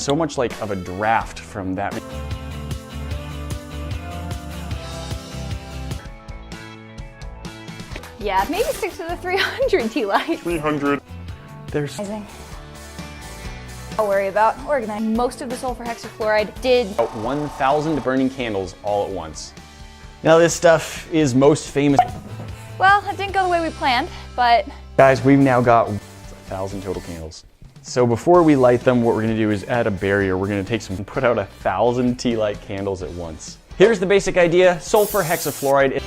so much like of a draft from that. Yeah, maybe stick to the 300 tea light. 300. There's Amazing. I'll worry about organizing. Most of the sulfur hexafluoride did about 1,000 burning candles all at once. Now this stuff is most famous. Well, it didn't go the way we planned, but Guys, we've now got 1,000 total candles. So before we light them, what we're gonna do is add a barrier. We're gonna take some, put out 1,000 tea light candles at once. Here's the basic idea. Sulfur hexafluoride.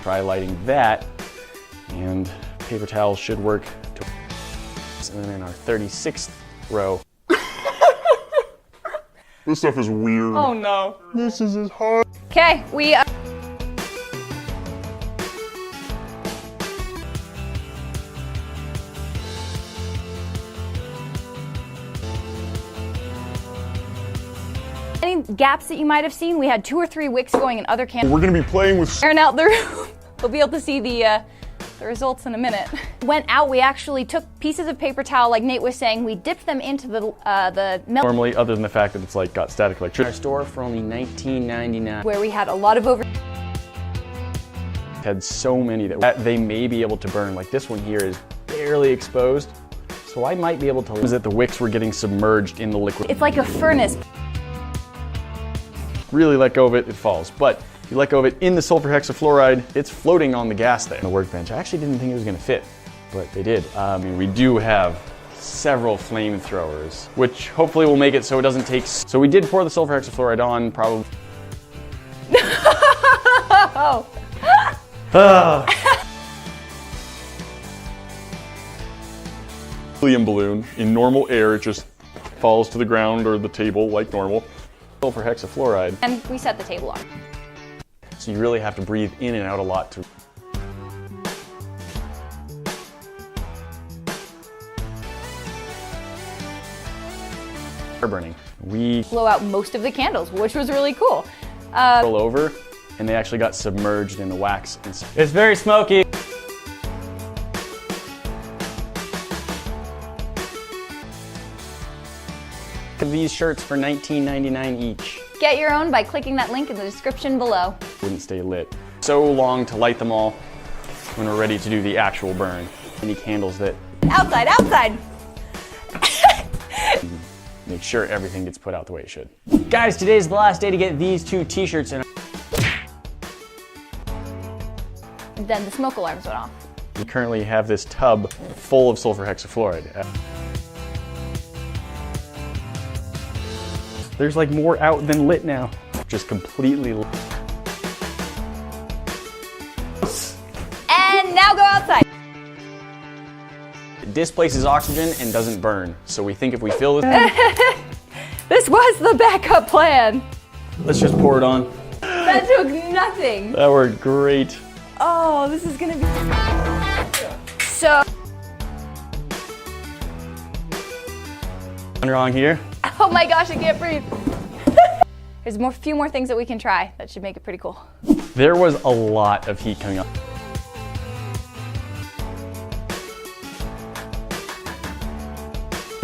Try lighting that, and paper towels should work. And then in our 36th row. This stuff is weird. oh no. This is as hard. Okay, we any gaps that you might have seen, we had 2 or 3 wicks going in other candles. We're gonna be playing with Airing out the room. We'll be able to see the results in a minute. Went out, we actually took pieces of paper towel, like Nate was saying, we dipped them into the milk. Normally, other than the fact that it's like got static electricity. Our store for only $19.99. Where we had a lot of Had so many that they may be able to burn. Like this one here is barely exposed. So I might be able to, is that the wicks were getting submerged in the liquid. It's like a furnace. Really let go of it, it falls. But if you let go of it in the sulfur hexafluoride, it's floating on the gas there. On the workbench, I actually didn't think it was gonna fit, but they did. I mean, we do have several flamethrowers, which hopefully will make it so it doesn't take. So we did pour the sulfur hexafluoride on, probably. helium balloon. In normal air, it just falls to the ground or the table like normal. Sulfur hexafluoride. And we set the table on. So you really have to breathe in and out a lot to. Burning. We Blow out most of the candles, which was really cool. roll over, and they actually got submerged in the wax. It's very smoky. These shirts for $19.99 each. Get your own by clicking that link in the description below. Wouldn't stay lit. So long to light them all when we're ready to do the actual burn. Any candles that Outside, outside! make sure everything gets put out the way it should. Guys, today's the last day to get these 2 t-shirts in. Then the smoke alarms went off. We currently have this tub full of sulfur hexafluoride. There's like more out than lit now. Just completely lit. And now go outside. It displaces oxygen and doesn't burn. So we think if we fill this, This was the backup plan. let's just pour it on. That took nothing. That worked great. Oh, this is gonna be so. Wrong here. Oh my gosh, I can't breathe. There's a few more things that we can try. That should make it pretty cool. There was a lot of heat coming up.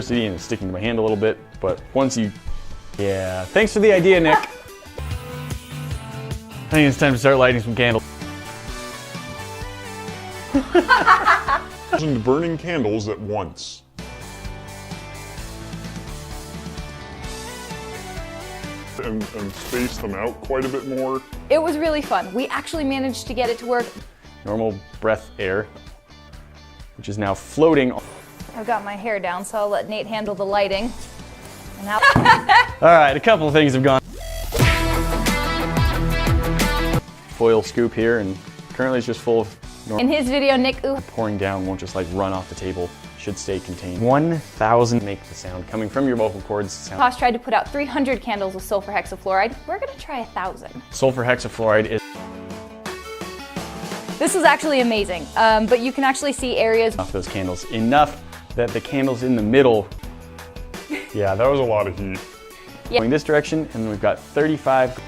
And it's sticking to my hand a little bit, but once you, yeah. Thanks for the idea, Nick. I think it's time to start lighting some candles. burning candles at once. And space them out quite a bit more. It was really fun. We actually managed to get it to work. Normal breath air, which is now floating. I've got my hair down, so I'll let Nate handle the lighting. And now All right, a couple of things have gone. Foil scoop here, and currently it's just full of in his video, Nick pouring down won't just like run off the table. Should stay contained. 1,000 make the sound coming from your vocal cords. Tosh tried to put out 300 candles with sulfur hexafluoride. We're gonna try 1,000. Sulfur hexafluoride is This was actually amazing, but you can actually see areas off those candles enough that the candles in the middle. Yeah, that was a lot of heat. Yeah. Going this direction, and we've got 35.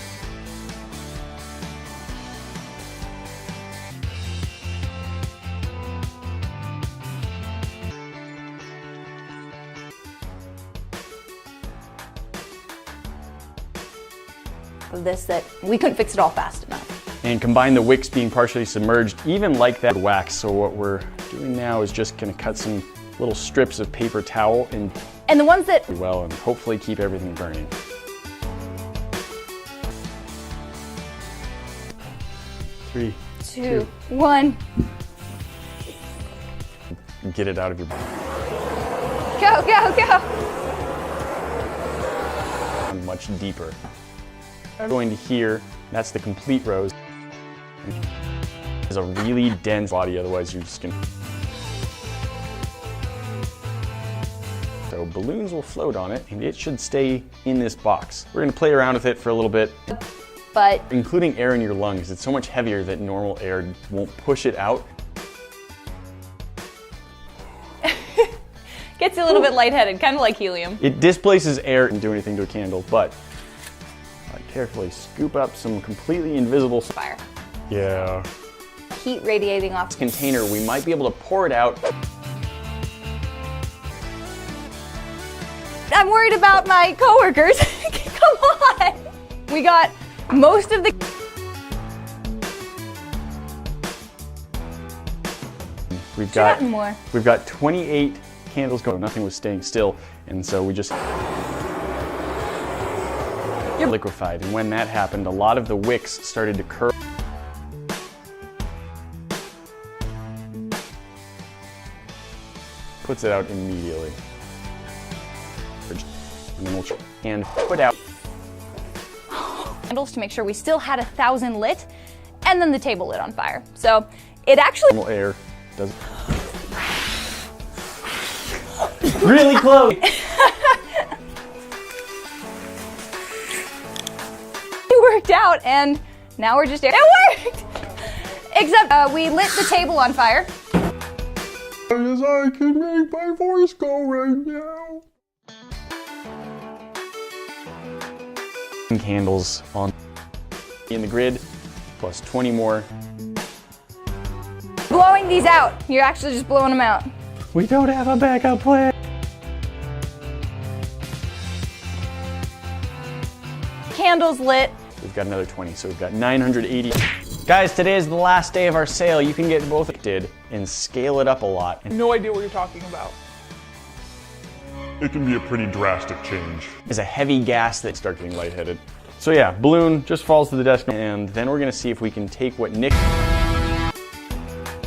enough of this that we couldn't fix it all fast enough. And combine the wicks being partially submerged, even like that wax. So what we're doing now is just gonna cut some little strips of paper towel and the ones that well, and hopefully keep everything burning. 3, 2, 1. Get it out of your Go, go, go. much deeper. Going to here, that's the complete rose. It's a really dense body, otherwise you just can. So balloons will float on it, and it should stay in this box. We're gonna play around with it for a little bit. But including air in your lungs, it's so much heavier that normal air won't push it out. gets you a little bit lightheaded, kind of like helium. It displaces air and do anything to a candle, but I carefully scoop up some completely invisible Fire. Yeah. Heat radiating off. This container, we might be able to pour it out. I'm worried about my coworkers. Come on. We got most of the We've got more. We've got 28 candles going. Nothing was staying still, and so we just liquefied. And when that happened, a lot of the wicks started to curl. Puts it out immediately. And then we'll and put out candles to make sure we still had 1,000 lit, and then the table lit on fire. So it actually normal air does really close. It worked out, and now we're just it worked. Except we lit the table on fire. As I can make my voice go right now. Candles on in the grid, plus 20 more. Blowing these out. You're actually just blowing them out. We don't have a backup plan. Candles lit. We've got another 20, so we've got 980. Guys, today is the last day of our sale. You can get both did and scale it up a lot. No idea what you're talking about. It can be a pretty drastic change. Is a heavy gas that starts getting lightheaded. So yeah, balloon just falls to the desk, and then we're gonna see if we can take what Nick.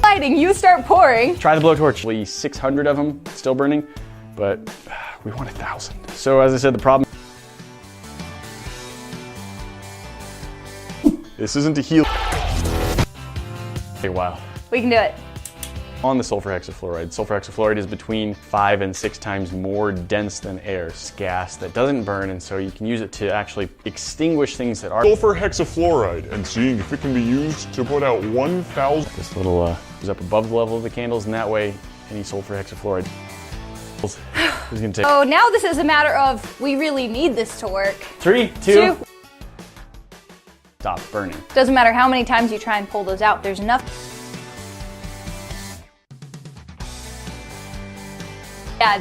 Lighting, you start pouring. Try the blowtorch. Actually, 600 of them still burning, but we want 1,000. So as I said, the problem. This isn't a heal. Okay, wow. We can do it. On the sulfur hexafluoride is between 5 and 6 times more dense than air. It's gas that doesn't burn, and so you can use it to actually extinguish things that are. Sulfur hexafluoride, and seeing if it can be used to put out 1,000. This little is up above the level of the candles, and that way any sulfur hexafluoride is gonna take. Oh, now this is a matter of we really need this to work. 3, 2. Stop burning. Doesn't matter how many times you try and pull those out, there's enough.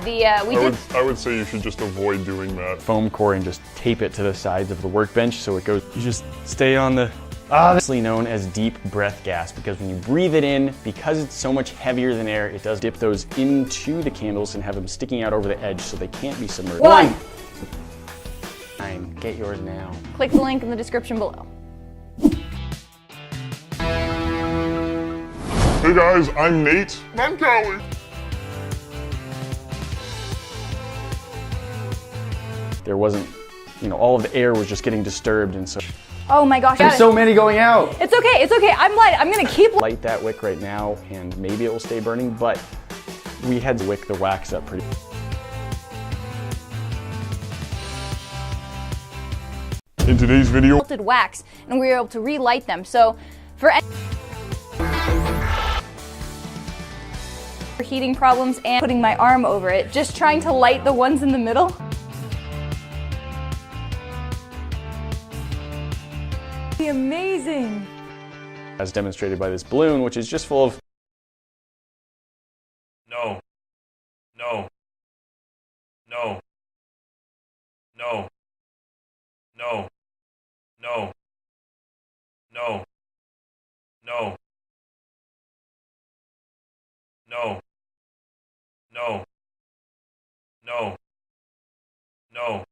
Yeah, I would say you should just avoid doing that. Foam core and just tape it to the sides of the workbench so it goes. You just stay on the. This is known as deep breath gas, because when you breathe it in, because it's so much heavier than air, it does dip those into the candles and have them sticking out over the edge so they can't be submerged. 1. 9. Get yours now. Click the link in the description below. Hey guys, I'm Nate. I'm Callie. There wasn't, all of the air was just getting disturbed, and so. Oh my gosh. There's so many going out. It's okay, it's okay. I'm light. I'm gonna keep light that wick right now, and maybe it will stay burning, but we had to wick the wax up pretty. In today's video, melted wax, and we were able to relight them. So for heating problems and putting my arm over it, just trying to light the ones in the middle. Amazing. As demonstrated by this balloon, which is just full of. No. No. No. No. No. No. No.